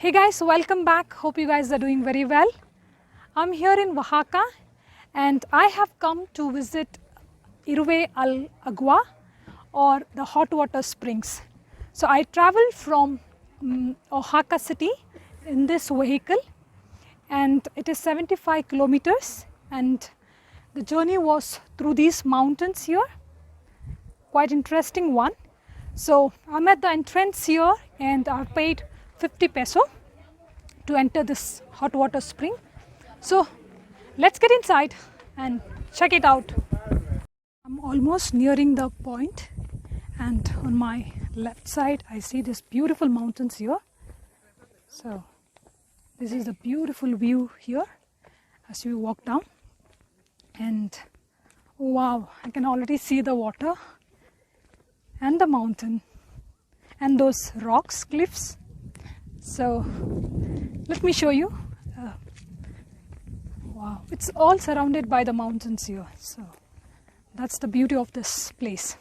Hey guys, welcome back. Hope you guys are doing very well. I'm here in Oaxaca and I have come to visit Hierve el Agua or the hot water springs. So I traveled from Oaxaca City in this vehicle and it is 75 kilometers and the journey was through these mountains here. Quite interesting one. So I'm at the entrance here and I've paid 50 peso to enter this hot water spring. So let's get inside and check it out. I'm almost nearing the point and on my left side I see these beautiful mountains here. So this is the beautiful view here as we walk down, and wow, I can already see the water and the mountain and those rocks, cliffs. So let me show you. Wow, it's all surrounded by the mountains here. So that's the beauty of this place.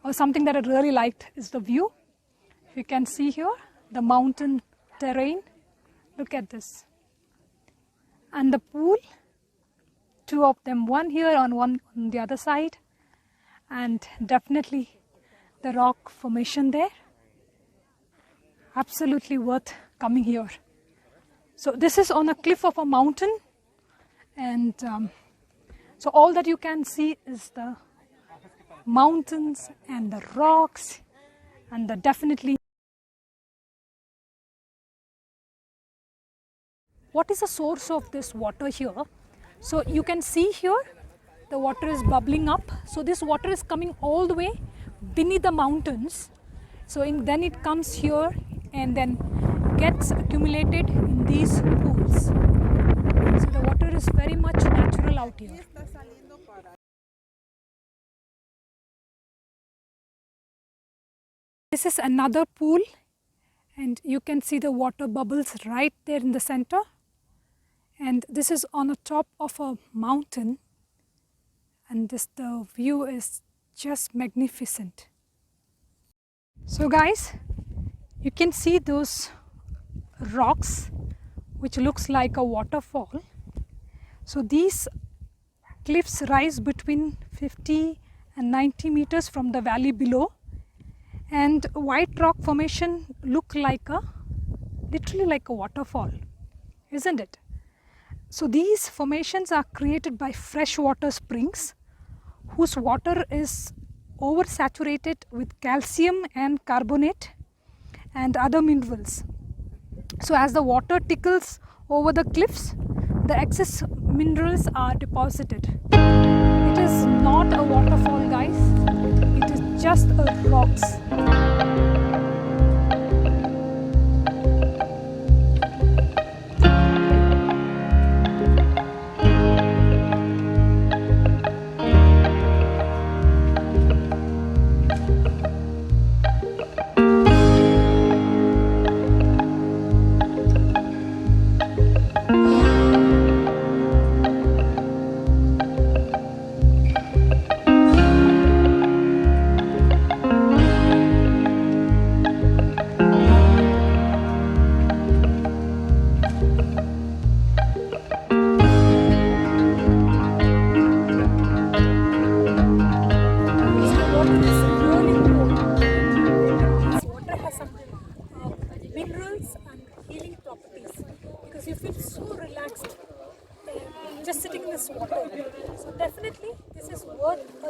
Or something that I really liked is the view. You can see here the mountain terrain. Look at this. And the pool, two of them, one here and one on the other side. And definitely the rock formation there. Absolutely worth coming here. So this is on a cliff of a mountain. And so all that you can see is the mountains and the rocks and the definitely. What is the source of this water here? So you can see here the water is bubbling up. So this water is coming all the way beneath the mountains. So then it comes here and then gets accumulated in these pools. So the water is very much natural out here. This is another pool and you can see the water bubbles right there in the center, and this is on the top of a mountain, and the view is just magnificent. So guys, you can see those rocks which looks like a waterfall. So these cliffs rise between 50 and 90 meters from the valley below. And white rock formation look like literally like a waterfall, isn't it? So these formations are created by freshwater springs whose water is oversaturated with calcium and carbonate and other minerals. So as the water trickles over the cliffs, the excess minerals are deposited. It is not a waterfall, guys. It is just a rocks.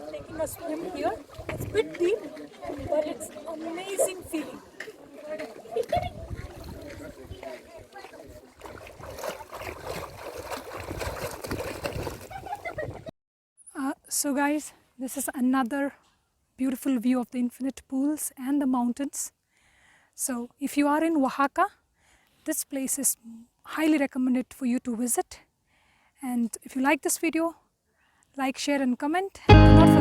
taking a swim here. It's a bit deep, but it's amazing feeling. So guys, this is another beautiful view of the infinite pools and the mountains. So if you are in Oaxaca, this place is highly recommended for you to visit. And if you like this video, like, share and comment. And do not